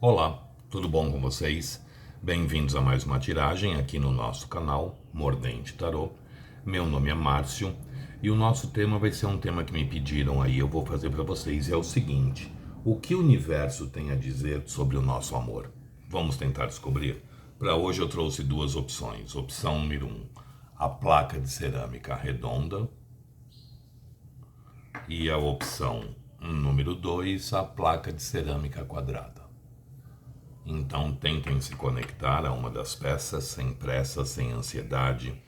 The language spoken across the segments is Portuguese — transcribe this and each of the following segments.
Olá, tudo bom com vocês? Bem-vindos a mais uma tiragem aqui no nosso canal Mordente Tarô. Meu nome é Márcio e o nosso tema vai ser um tema que me pediram aí, eu vou fazer para vocês. É o seguinte: o que o universo tem a dizer sobre o nosso amor? Vamos tentar descobrir? Para hoje eu trouxe duas opções. Opção número 1, a placa de cerâmica redonda, e a opção número 2, a placa de cerâmica quadrada. Então tentem se conectar a uma das peças, sem pressa, sem ansiedade.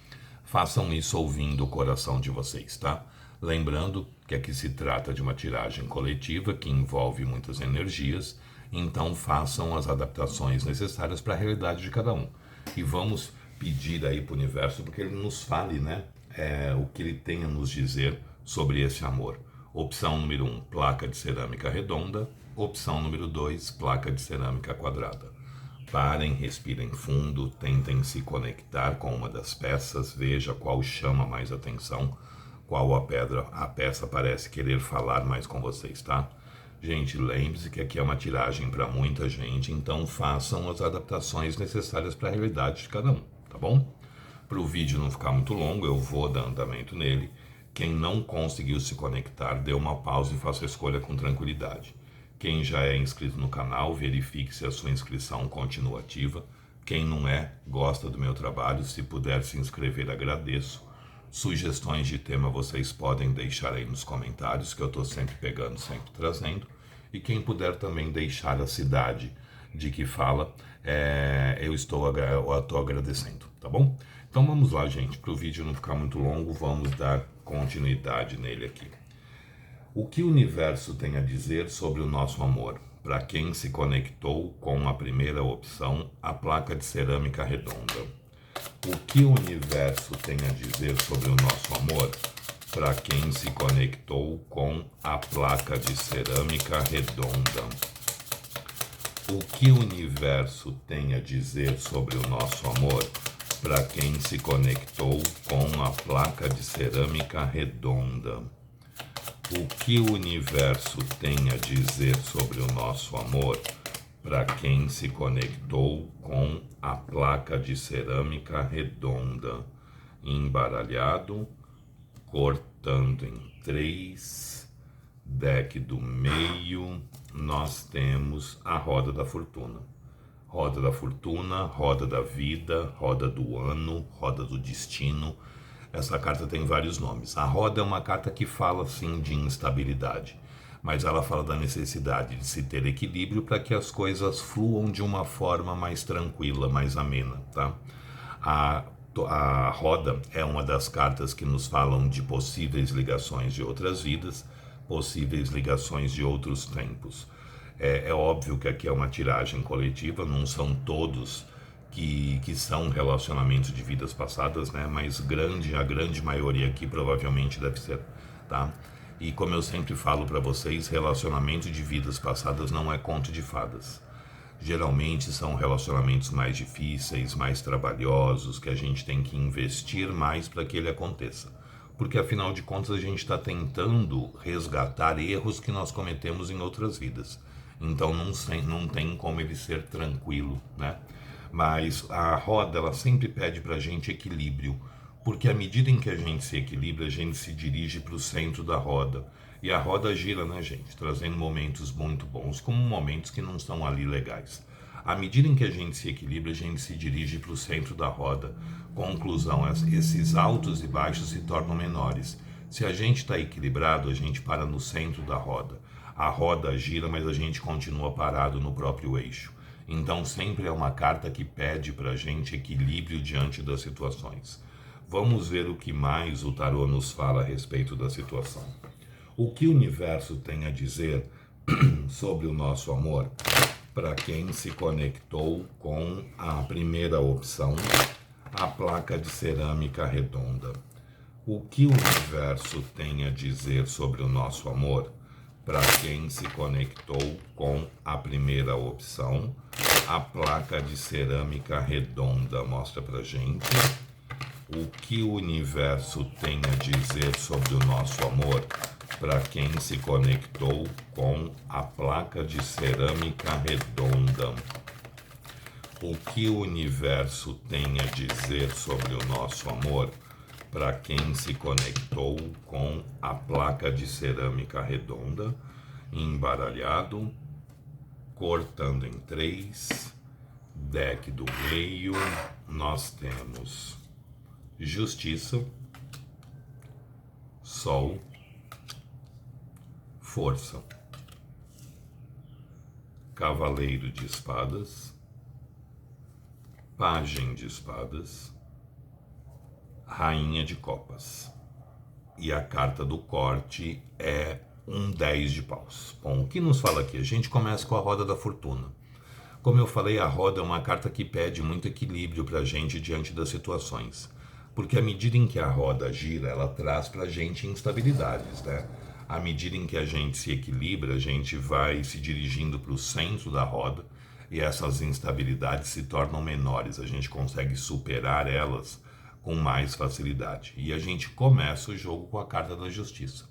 Façam isso ouvindo o coração de vocês, tá? Lembrando que aqui se trata de uma tiragem coletiva que envolve muitas energias, então façam as adaptações necessárias para a realidade de cada um. E vamos pedir aí para o universo porque ele nos fale, né? O que ele tem a nos dizer sobre esse amor. Opção número 1, placa de cerâmica redonda. Opção número 2, placa de cerâmica quadrada. Parem, respirem fundo, tentem se conectar com uma das peças, veja qual chama mais atenção, qual a peça parece querer falar mais com vocês, tá? Gente, lembre-se que aqui é uma tiragem para muita gente, então façam as adaptações necessárias para a realidade de cada um, tá bom? Para o vídeo não ficar muito longo, eu vou dar andamento nele. Quem não conseguiu se conectar, dê uma pausa e faça a escolha com tranquilidade. Quem já é inscrito no canal, verifique se a sua inscrição continua ativa. Quem não é, gosta do meu trabalho, se puder se inscrever, agradeço. Sugestões de tema vocês podem deixar aí nos comentários, que eu estou sempre pegando, sempre trazendo. E quem puder também deixar a cidade de que fala, eu estou agradecendo, tá bom? Então vamos lá, gente, para o vídeo não ficar muito longo, vamos dar continuidade nele aqui. O que o universo tem a dizer sobre o nosso amor? Para quem se conectou com a primeira opção, a placa de cerâmica redonda. O que o universo tem a dizer sobre o nosso amor? Para quem se conectou com a placa de cerâmica redonda. O que o universo tem a dizer sobre o nosso amor? Para quem se conectou com a placa de cerâmica redonda. O que o universo tem a dizer sobre o nosso amor? Para quem se conectou com a placa de cerâmica redonda. Embaralhado, cortando em 3, deck do meio, nós temos a roda da fortuna. Roda da fortuna, roda da vida, roda do ano, roda do destino. Essa carta tem vários nomes. A roda é uma carta que fala, sim, de instabilidade, mas ela fala da necessidade de se ter equilíbrio para que as coisas fluam de uma forma mais tranquila, mais amena, tá? A roda é uma das cartas que nos falam de possíveis ligações de outras vidas, possíveis ligações de outros tempos. É óbvio que aqui é uma tiragem coletiva, não são todos que são relacionamentos de vidas passadas, né? Mas a grande maioria aqui provavelmente deve ser, tá? E como eu sempre falo para vocês, relacionamento de vidas passadas não é conto de fadas. Geralmente são relacionamentos mais difíceis, mais trabalhosos, que a gente tem que investir mais para que ele aconteça. Porque afinal de contas a gente está tentando resgatar erros que nós cometemos em outras vidas. Então não tem como ele ser tranquilo, né? Mas a roda, ela sempre pede para a gente equilíbrio, porque à medida em que a gente se equilibra, a gente se dirige para o centro da roda. E a roda gira, né, gente? Trazendo momentos muito bons, como momentos que não estão ali legais. À medida em que a gente se equilibra, a gente se dirige para o centro da roda. Conclusão, esses altos e baixos se tornam menores. Se a gente está equilibrado, a gente para no centro da roda. A roda gira, mas a gente continua parado no próprio eixo. Então sempre é uma carta que pede para a gente equilíbrio diante das situações. Vamos ver o que mais o tarô nos fala a respeito da situação. O que o universo tem a dizer sobre o nosso amor? Para quem se conectou com a primeira opção, a placa de cerâmica redonda. O que o universo tem a dizer sobre o nosso amor? Para quem se conectou com a primeira opção, a placa de cerâmica redonda. Mostra pra gente o que o universo tem a dizer sobre o nosso amor para quem se conectou com a placa de cerâmica redonda. O que o universo tem a dizer sobre o nosso amor para quem se conectou com a placa de cerâmica redonda, embaralhado, cortando em 3, deck do meio, nós temos Justiça, Sol, Força, Cavaleiro de Espadas, Pajem de Espadas, Rainha de Copas. E a carta do corte é um 10 de paus. Bom, o que nos fala aqui? A gente começa com a roda da fortuna. Como eu falei, a roda é uma carta que pede muito equilíbrio para a gente diante das situações. Porque à medida em que a roda gira, ela traz para a gente instabilidades, né? À medida em que a gente se equilibra, a gente vai se dirigindo para o centro da roda e essas instabilidades se tornam menores. A gente consegue superar elas com mais facilidade. E a gente começa o jogo com a carta da Justiça.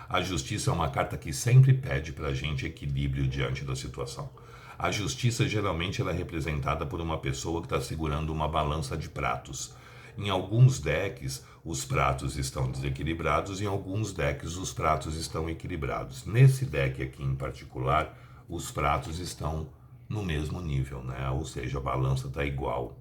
A Justiça é uma carta que sempre pede para a gente equilíbrio diante da situação. A Justiça geralmente ela é representada por uma pessoa que está segurando uma balança de pratos. Em alguns decks, os pratos estão desequilibrados, em alguns decks, os pratos estão equilibrados. Nesse deck aqui em particular, os pratos estão no mesmo nível, né? Ou seja, a balança está igual.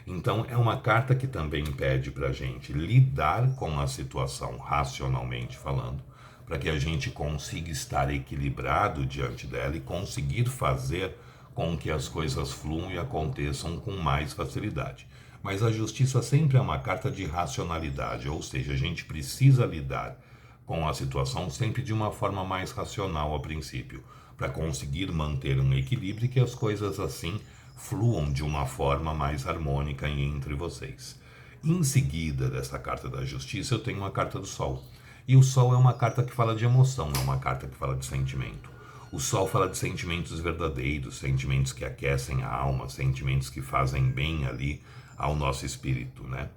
Então, é uma carta que também pede para a gente lidar com a situação racionalmente falando, para que a gente consiga estar equilibrado diante dela e conseguir fazer com que as coisas fluam e aconteçam com mais facilidade. Mas a Justiça sempre é uma carta de racionalidade, ou seja, a gente precisa lidar com a situação sempre de uma forma mais racional a princípio, para conseguir manter um equilíbrio e que as coisas assim fluam de uma forma mais harmônica entre vocês. Em seguida dessa carta da Justiça, eu tenho a carta do Sol. E o Sol é uma carta que fala de emoção, é uma carta que fala de sentimento. O Sol fala de sentimentos verdadeiros, sentimentos que aquecem a alma, sentimentos que fazem bem ali ao nosso espírito, né?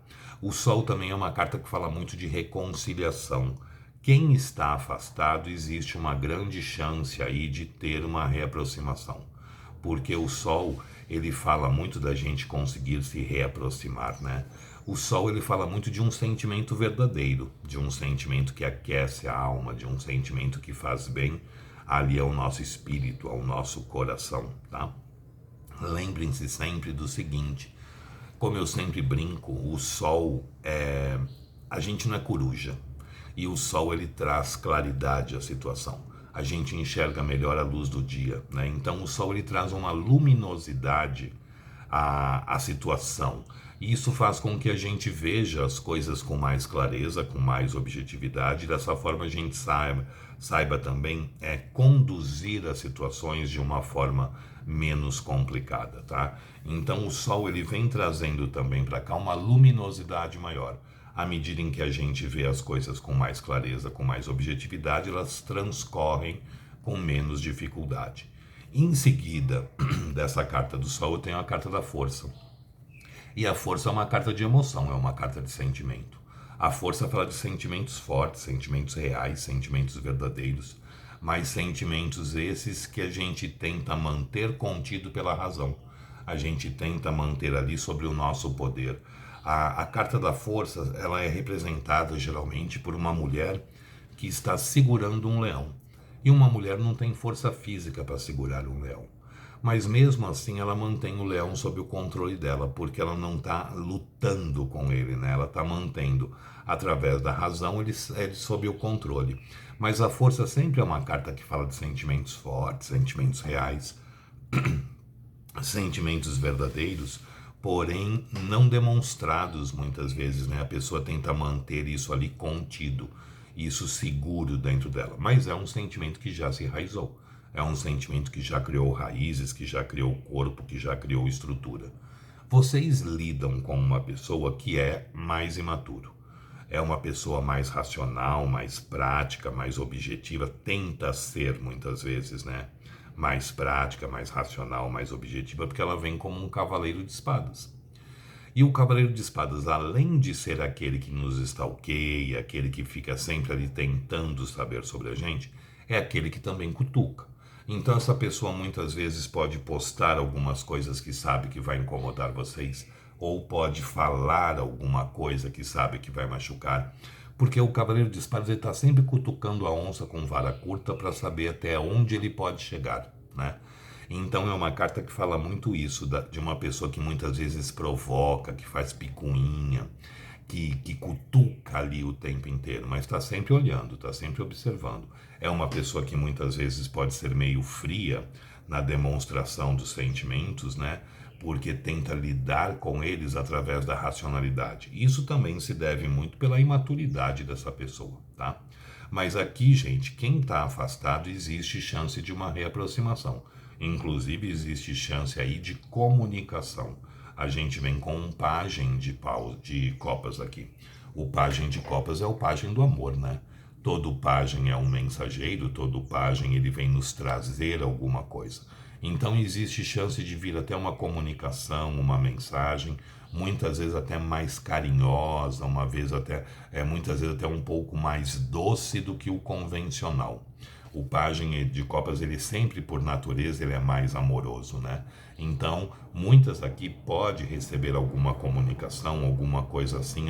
O Sol também é uma carta que fala muito de reconciliação. Quem está afastado, existe uma grande chance aí de ter uma reaproximação. Porque o Sol, ele fala muito da gente conseguir se reaproximar, né? O Sol, ele fala muito de um sentimento verdadeiro, de um sentimento que aquece a alma, de um sentimento que faz bem ali ao nosso espírito, ao nosso coração, tá? Lembrem-se sempre do seguinte, como eu sempre brinco, o Sol a gente não é coruja, e o Sol ele traz claridade à situação. A gente enxerga melhor a luz do dia, né? Então o Sol ele traz uma luminosidade à situação. E isso faz com que a gente veja as coisas com mais clareza, com mais objetividade. Dessa forma a gente saiba também conduzir as situações de uma forma menos complicada, tá? Então o Sol ele vem trazendo também para cá uma luminosidade maior. À medida em que a gente vê as coisas com mais clareza, com mais objetividade, elas transcorrem com menos dificuldade. Em seguida dessa carta do Sol, eu tenho a carta da Força. E a Força é uma carta de emoção, é uma carta de sentimento. A Força fala de sentimentos fortes, sentimentos reais, sentimentos verdadeiros, mas sentimentos esses que a gente tenta manter contido pela razão. A gente tenta manter ali sobre o nosso poder. A carta da Força, ela é representada geralmente por uma mulher que está segurando um leão. E uma mulher não tem força física para segurar um leão. Mas mesmo assim ela mantém o leão sob o controle dela, porque ela não está lutando com ele, né? Ela está mantendo, através da razão, ele sob o controle. Mas a Força sempre é uma carta que fala de sentimentos fortes, sentimentos reais, sentimentos verdadeiros, porém não demonstrados muitas vezes, né? A pessoa tenta manter isso ali contido, isso seguro dentro dela, mas é um sentimento que já se enraizou, é um sentimento que já criou raízes, que já criou corpo, que já criou estrutura. Vocês lidam com uma pessoa que é mais imaturo, é uma pessoa mais racional, mais prática, mais objetiva, tenta ser muitas vezes, né? Mais prática, mais racional, mais objetiva, porque ela vem como um cavaleiro de espadas. E o Cavaleiro de Espadas, além de ser aquele que nos stalkeia, aquele que fica sempre ali tentando saber sobre a gente, é aquele que também cutuca. Então essa pessoa muitas vezes pode postar algumas coisas que sabe que vai incomodar vocês, ou pode falar alguma coisa que sabe que vai machucar, porque o Cavaleiro de Espadas está sempre cutucando a onça com vara curta para saber até onde ele pode chegar, né? Então é uma carta que fala muito isso, de uma pessoa que muitas vezes provoca, que faz picuinha, que cutuca ali o tempo inteiro, mas está sempre olhando, está sempre observando. É uma pessoa que muitas vezes pode ser meio fria na demonstração dos sentimentos, né? Porque tenta lidar com eles através da racionalidade. Isso também se deve muito pela imaturidade dessa pessoa, tá? Mas aqui, gente, quem está afastado, existe chance de uma reaproximação. Inclusive, existe chance aí de comunicação. A gente vem com um pajem de copas aqui. O pajem de copas é o pajem do amor, né? Todo pajem é um mensageiro, todo pajem ele vem nos trazer alguma coisa. Então existe chance de vir até uma comunicação, uma mensagem, muitas vezes até mais carinhosa, muitas vezes até um pouco mais doce do que o convencional. O pajem de copas, ele sempre por natureza ele é mais amoroso, né? Então, muitas aqui podem receber alguma comunicação, alguma coisa assim,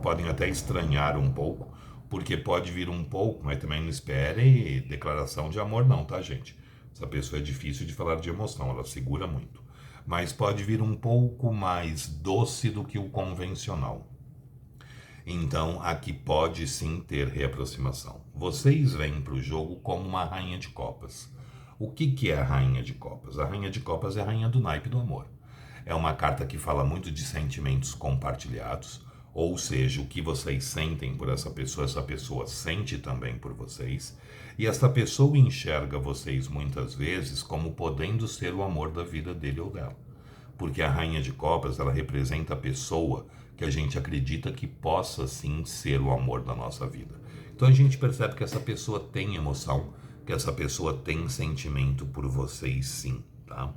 podem até estranhar um pouco, porque pode vir um pouco, mas também não espere declaração de amor não, tá, gente? Essa pessoa é difícil de falar de emoção, ela segura muito. Mas pode vir um pouco mais doce do que o convencional. Então, aqui pode sim ter reaproximação. Vocês vêm para o jogo como uma rainha de copas. O que é a rainha de copas? A rainha de copas é a rainha do naipe do amor. É uma carta que fala muito de sentimentos compartilhados, ou seja, o que vocês sentem por essa pessoa sente também por vocês, e essa pessoa enxerga vocês muitas vezes como podendo ser o amor da vida dele ou dela. Porque a rainha de copas, ela representa a pessoa que a gente acredita que possa sim ser o amor da nossa vida. Então a gente percebe que essa pessoa tem emoção, que essa pessoa tem sentimento por vocês sim, tá?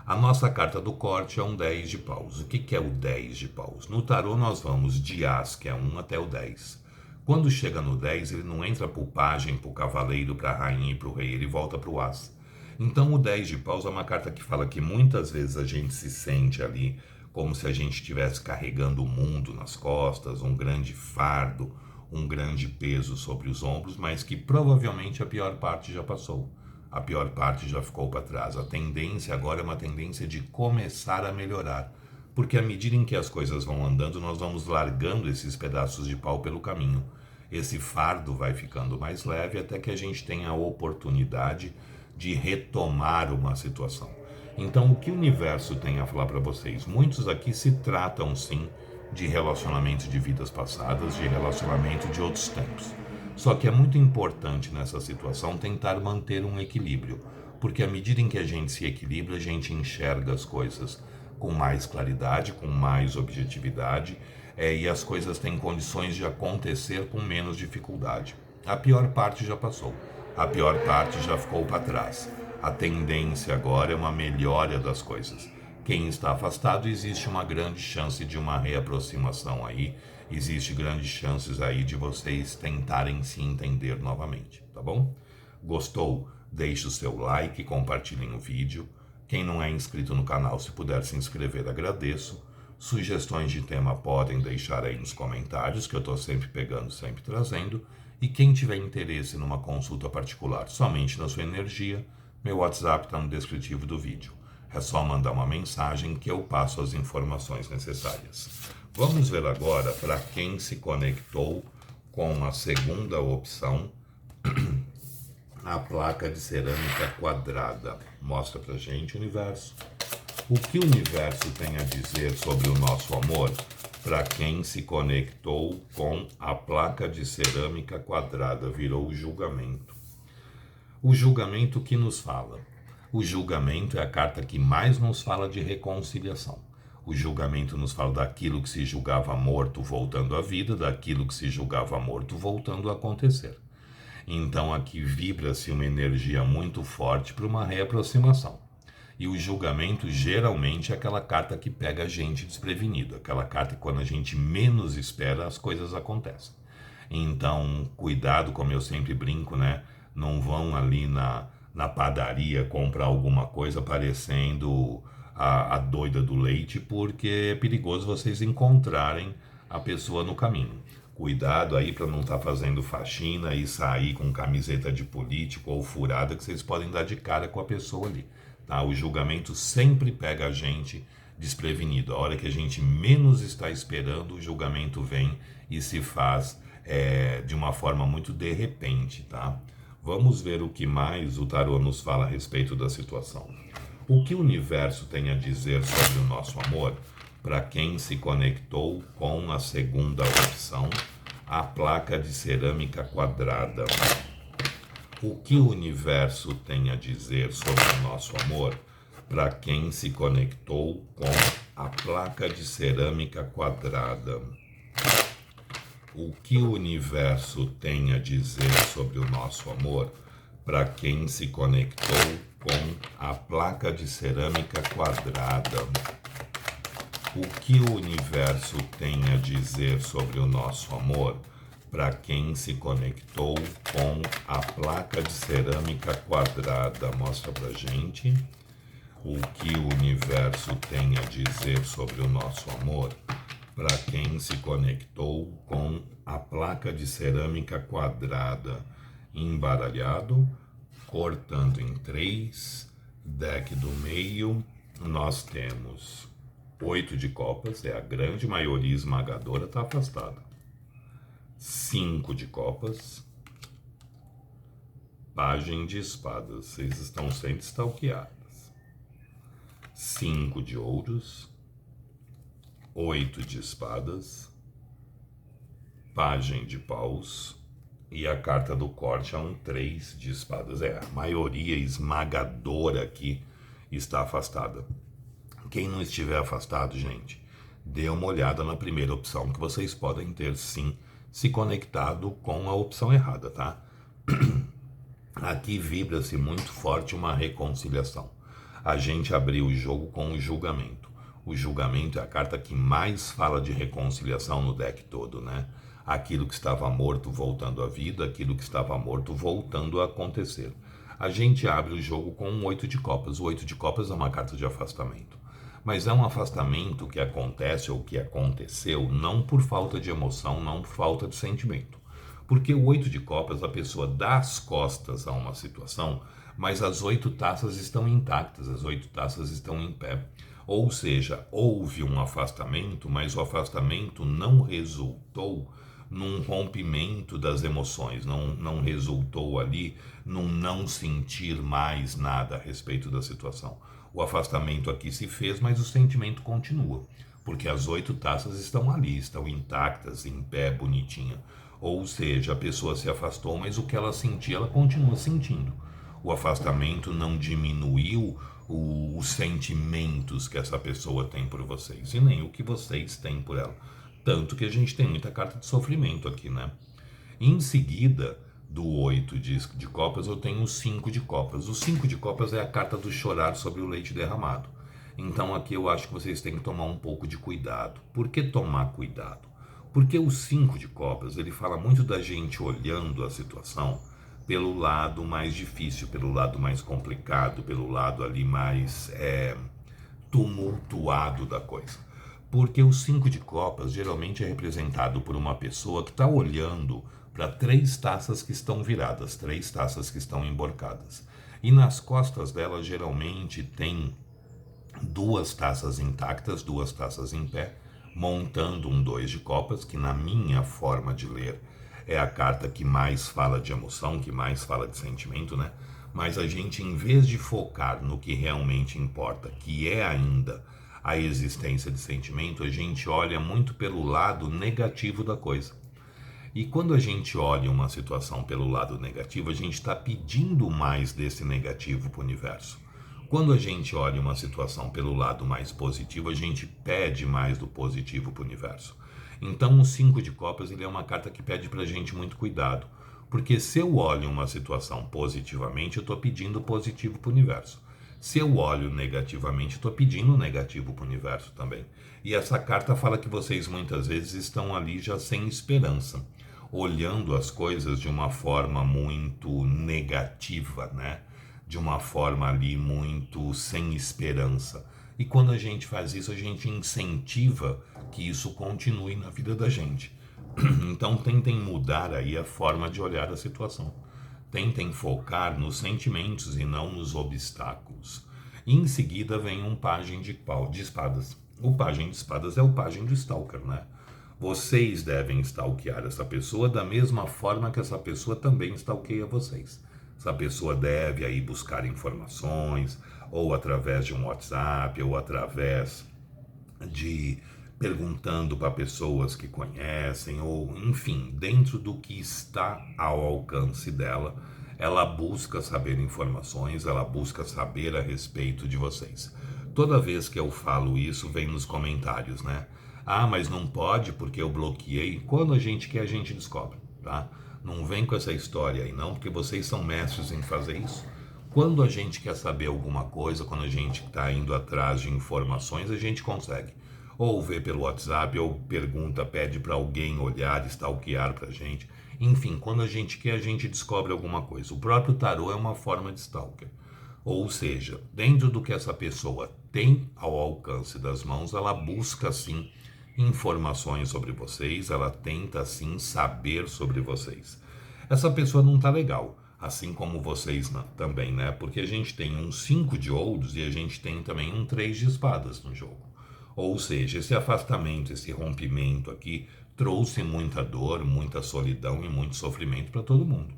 A nossa carta do corte é um 10 de paus. O que é o 10 de paus? No tarô nós vamos de As, que é 1 até o 10. Quando chega no 10, ele não entra para o pajem, para o cavaleiro, para a rainha e para o rei, ele volta para o As. Então o 10 de paus é uma carta que fala que muitas vezes a gente se sente ali como se a gente estivesse carregando o mundo nas costas, um grande fardo, um grande peso sobre os ombros, mas que provavelmente a pior parte já passou. A pior parte já ficou para trás. A tendência agora é uma tendência de começar a melhorar, porque à medida em que as coisas vão andando, nós vamos largando esses pedaços de pau pelo caminho. Esse fardo vai ficando mais leve até que a gente tenha a oportunidade de retomar uma situação. Então, o que o universo tem a falar para vocês? Muitos aqui se tratam, sim, de relacionamento de vidas passadas, de relacionamento de outros tempos. Só que é muito importante nessa situação tentar manter um equilíbrio, porque à medida em que a gente se equilibra, a gente enxerga as coisas com mais claridade, com mais objetividade, e as coisas têm condições de acontecer com menos dificuldade. A pior parte já passou, a pior parte já ficou para trás. A tendência agora é uma melhora das coisas. Quem está afastado, existe uma grande chance de uma reaproximação aí, existe grandes chances aí de vocês tentarem se entender novamente, tá bom? Gostou? Deixe o seu like, compartilhem o vídeo. Quem não é inscrito no canal, se puder se inscrever, agradeço. Sugestões de tema podem deixar aí nos comentários, que eu estou sempre pegando, sempre trazendo. E quem tiver interesse numa consulta particular somente na sua energia, meu WhatsApp está no descritivo do vídeo. É só mandar uma mensagem que eu passo as informações necessárias. Vamos ver agora para quem se conectou com a segunda opção, a placa de cerâmica quadrada. Mostra pra gente, universo. O que o universo tem a dizer sobre o nosso amor para quem se conectou com a placa de cerâmica quadrada? Virou o julgamento. O julgamento que nos fala? O julgamento é a carta que mais nos fala de reconciliação. O julgamento nos fala daquilo que se julgava morto voltando à vida, daquilo que se julgava morto voltando a acontecer. Então aqui vibra-se uma energia muito forte para uma reaproximação. E o julgamento geralmente é aquela carta que pega a gente desprevenido, aquela carta que quando a gente menos espera as coisas acontecem. Então, cuidado, como eu sempre brinco, né? Não vão ali na padaria comprar alguma coisa parecendo a doida do leite, porque é perigoso vocês encontrarem a pessoa no caminho. Cuidado aí para não estar fazendo faxina e sair com camiseta de político ou furada, que vocês podem dar de cara com a pessoa ali. Tá? O julgamento sempre pega a gente desprevenido. A hora que a gente menos está esperando, o julgamento vem e se faz de uma forma muito de repente, tá? Vamos ver o que mais o tarô nos fala a respeito da situação. O que o universo tem a dizer sobre o nosso amor para quem se conectou com a segunda opção, a placa de cerâmica quadrada? O que o universo tem a dizer sobre o nosso amor para quem se conectou com a placa de cerâmica quadrada? O que o universo tem a dizer sobre o nosso amor para quem se conectou com a placa de cerâmica quadrada? O que o universo tem a dizer sobre o nosso amor para quem se conectou com a placa de cerâmica quadrada? Mostra pra gente. O que o universo tem a dizer sobre o nosso amor para quem se conectou com a placa de cerâmica quadrada? Embaralhado, cortando em 3, deck do meio, nós temos 8 de copas, é a grande maioria esmagadora, está afastada. 5 de copas, pajem de espadas, vocês estão sendo stalkeadas. 5 de ouros, 8 de espadas, pajem de paus e a carta do corte é um 3 de espadas. É, a maioria esmagadora aqui está afastada. Quem não estiver afastado, gente, dê uma olhada na primeira opção, que vocês podem ter sim se conectado com a opção errada, tá? Aqui vibra-se muito forte uma reconciliação. A gente abriu o jogo com o julgamento. O julgamento é a carta que mais fala de reconciliação no deck todo, né? Aquilo que estava morto voltando à vida, aquilo que estava morto voltando a acontecer. A gente abre o jogo com um 8 de copas. O 8 de copas é uma carta de afastamento. Mas é um afastamento que acontece ou que aconteceu não por falta de emoção, não por falta de sentimento. Porque o 8 de copas, a pessoa dá as costas a uma situação, mas as 8 taças estão intactas, as 8 taças estão em pé. Ou seja, houve um afastamento, mas o afastamento não resultou num rompimento das emoções, não resultou ali num não sentir mais nada a respeito da situação. O afastamento aqui se fez, mas o sentimento continua, porque as 8 taças estão ali, estão intactas, em pé, bonitinha. Ou seja, a pessoa se afastou, mas o que ela sentia, ela continua sentindo. O afastamento não diminuiu os sentimentos que essa pessoa tem por vocês, e nem o que vocês têm por ela. Tanto que a gente tem muita carta de sofrimento aqui, né? Em seguida, do 8 de copas, eu tenho o 5 de copas. O 5 de copas é a carta do chorar sobre o leite derramado. Então aqui eu acho que vocês têm que tomar um pouco de cuidado. Por que tomar cuidado? Porque o 5 de copas, ele fala muito da gente olhando a situação pelo lado mais difícil, pelo lado mais complicado, pelo lado ali mais tumultuado da coisa. Porque o 5 de copas geralmente é representado por uma pessoa que está olhando para 3 taças que estão viradas, 3 taças que estão emborcadas. E nas costas dela geralmente tem 2 taças intactas, 2 taças em pé, montando um 2 de copas, que na minha forma de ler é a carta que mais fala de emoção, que mais fala de sentimento, né? Mas a gente, em vez de focar no que realmente importa, que é ainda a existência de sentimento, a gente olha muito pelo lado negativo da coisa. E quando a gente olha uma situação pelo lado negativo, a gente está pedindo mais desse negativo para o universo. Quando a gente olha uma situação pelo lado mais positivo, a gente pede mais do positivo para o universo. Então o 5 de copas, ele é uma carta que pede para a gente muito cuidado. Porque se eu olho uma situação positivamente, eu estou pedindo positivo para o universo. Se eu olho negativamente, estou pedindo negativo para o universo também. E essa carta fala que vocês muitas vezes estão ali já sem esperança, olhando as coisas de uma forma muito negativa, né? De uma forma ali muito sem esperança. E quando a gente faz isso, a gente incentiva que isso continue na vida da gente. Então tentem mudar aí a forma de olhar a situação. Tentem focar nos sentimentos e não nos obstáculos. E em seguida vem um pajem de espadas. O pajem de espadas é o pajem do stalker, né? Vocês devem stalkear essa pessoa da mesma forma que essa pessoa também stalkeia vocês. Essa pessoa deve aí buscar informações, ou através de um WhatsApp, ou através de perguntando para pessoas que conhecem, ou enfim, dentro do que está ao alcance dela, ela busca saber informações, ela busca saber a respeito de vocês. Toda vez que eu falo isso, vem nos comentários, né? Ah, mas não pode porque eu bloqueei. Quando a gente quer, a gente descobre, tá? Não vem com essa história aí não, porque vocês são mestres em fazer isso. Quando a gente quer saber alguma coisa, quando a gente está indo atrás de informações, a gente consegue. Ou vê pelo WhatsApp, ou pergunta, pede para alguém olhar, stalkear para a gente. Enfim, quando a gente quer, a gente descobre alguma coisa. O próprio tarô é uma forma de stalker. Ou seja, dentro do que essa pessoa tem ao alcance das mãos, ela busca sim informações sobre vocês, ela tenta sim saber sobre vocês. Essa pessoa não tá legal, assim como vocês também, né? Porque a gente tem um 5 de ouros e a gente tem também um 3 de espadas no jogo. Ou seja, esse afastamento, esse rompimento aqui trouxe muita dor, muita solidão e muito sofrimento para todo mundo.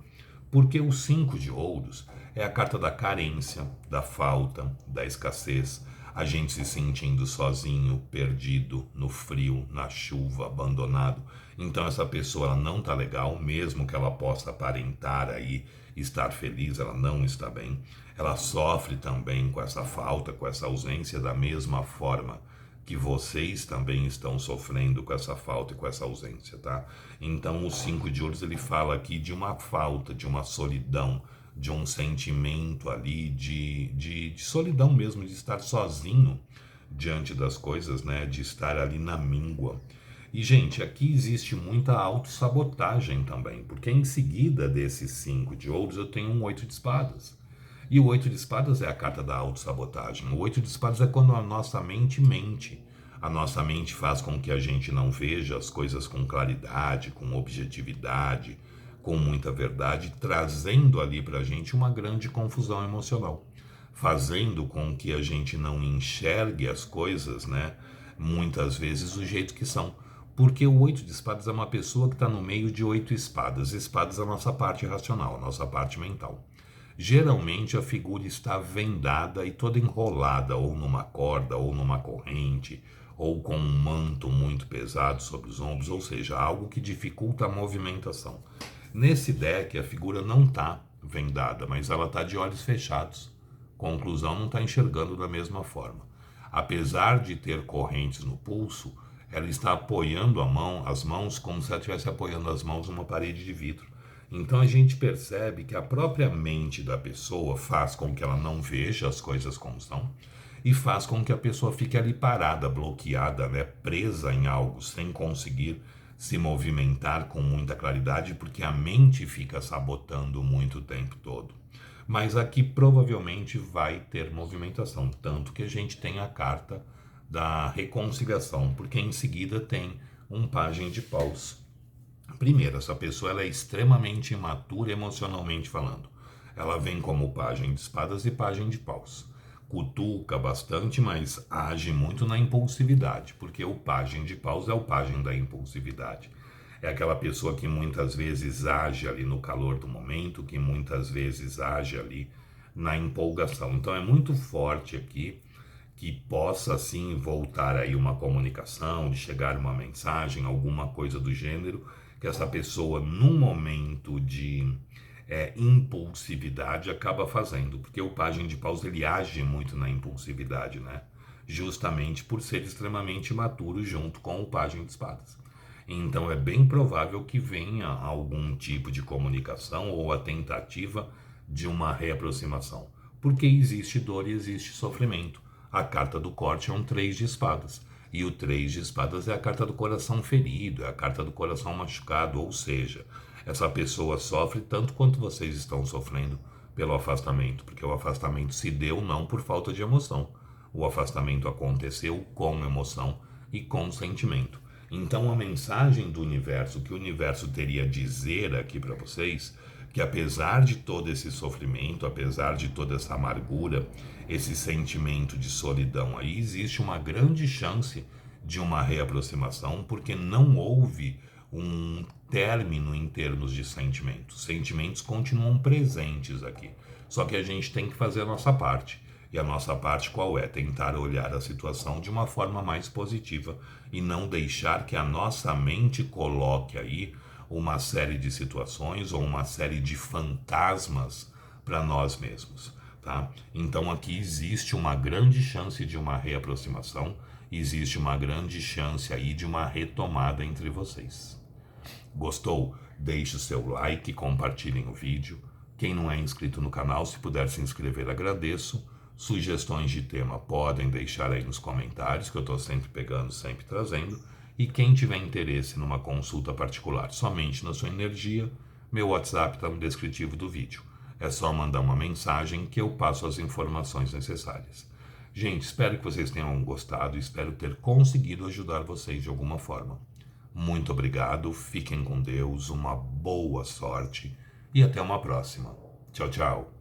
Porque o 5 de ouros é a carta da carência, da falta, da escassez, a gente se sentindo sozinho, perdido, no frio, na chuva, abandonado. Então essa pessoa ela não está legal, mesmo que ela possa aparentar aí estar feliz, ela não está bem. Ela sofre também com essa falta, com essa ausência, da mesma forma que vocês também estão sofrendo com essa falta e com essa ausência, tá? Então o 5 de ouros ele fala aqui de uma falta, de uma solidão, de um sentimento ali de solidão mesmo, de estar sozinho diante das coisas, né? De estar ali na míngua. E, gente, aqui existe muita autossabotagem também, porque em seguida desses 5 de ouros eu tenho um 8 de espadas. E o 8 de espadas é a carta da autossabotagem. O 8 de espadas é quando a nossa mente mente. A nossa mente faz com que a gente não veja as coisas com claridade, com objetividade, com muita verdade, trazendo ali para a gente uma grande confusão emocional, fazendo com que a gente não enxergue as coisas, né, muitas vezes do jeito que são. Porque o 8 de espadas é uma pessoa que está no meio de 8 espadas. Espadas é a nossa parte racional, a nossa parte mental. Geralmente a figura está vendada e toda enrolada, ou numa corda, ou numa corrente, ou com um manto muito pesado sobre os ombros, ou seja, algo que dificulta a movimentação. Nesse deck, a figura não está vendada, mas ela está de olhos fechados. Conclusão, não está enxergando da mesma forma. Apesar de ter correntes no pulso, ela está apoiando as mãos como se ela estivesse apoiando as mãos numa parede de vidro. Então a gente percebe que a própria mente da pessoa faz com que ela não veja as coisas como são e faz com que a pessoa fique ali parada, bloqueada, né, presa em algo, sem conseguir se movimentar com muita claridade, porque a mente fica sabotando muito o tempo todo. Mas aqui provavelmente vai ter movimentação, tanto que a gente tem a carta da reconciliação, porque em seguida tem um pajem de paus. Primeiro, essa pessoa ela é extremamente imatura emocionalmente falando. Ela vem como pajem de espadas e pajem de paus. Cutuca bastante, mas age muito na impulsividade, porque o pajem de paus é o pajem da impulsividade. É aquela pessoa que muitas vezes age ali no calor do momento, que muitas vezes age ali na empolgação. Então é muito forte aqui que possa assim voltar aí uma comunicação, de chegar uma mensagem, alguma coisa do gênero, que essa pessoa num momento de impulsividade acaba fazendo, porque o pajem de paus ele age muito na impulsividade, né? Justamente por ser extremamente imaturo junto com o pajem de espadas. Então é bem provável que venha algum tipo de comunicação ou a tentativa de uma reaproximação. porque existe dor e existe sofrimento. A carta do corte é um 3 de espadas. E o 3 de espadas é a carta do coração ferido, é a carta do coração machucado, ou seja, essa pessoa sofre tanto quanto vocês estão sofrendo pelo afastamento, porque o afastamento se deu não por falta de emoção. O afastamento aconteceu com emoção e com sentimento. Então a mensagem do universo, que o universo teria a dizer aqui para vocês, que apesar de todo esse sofrimento, apesar de toda essa amargura, esse sentimento de solidão aí, existe uma grande chance de uma reaproximação, porque não houve um término em termos de sentimentos. Sentimentos continuam presentes aqui, só que a gente tem que fazer a nossa parte. E a nossa parte qual é? Tentar olhar a situação de uma forma mais positiva e não deixar que a nossa mente coloque aí uma série de situações ou uma série de fantasmas para nós mesmos, tá? Então aqui existe uma grande chance de uma reaproximação, existe uma grande chance aí de uma retomada entre vocês. Gostou? Deixe o seu like, compartilhem o vídeo. Quem não é inscrito no canal, se puder se inscrever, agradeço. Sugestões de tema podem deixar aí nos comentários, que eu estou sempre pegando, sempre trazendo. E quem tiver interesse numa consulta particular somente na sua energia, meu WhatsApp está no descritivo do vídeo. É só mandar uma mensagem que eu passo as informações necessárias. Gente, espero que vocês tenham gostado, espero ter conseguido ajudar vocês de alguma forma. Muito obrigado, fiquem com Deus, uma boa sorte e até uma próxima. Tchau, tchau.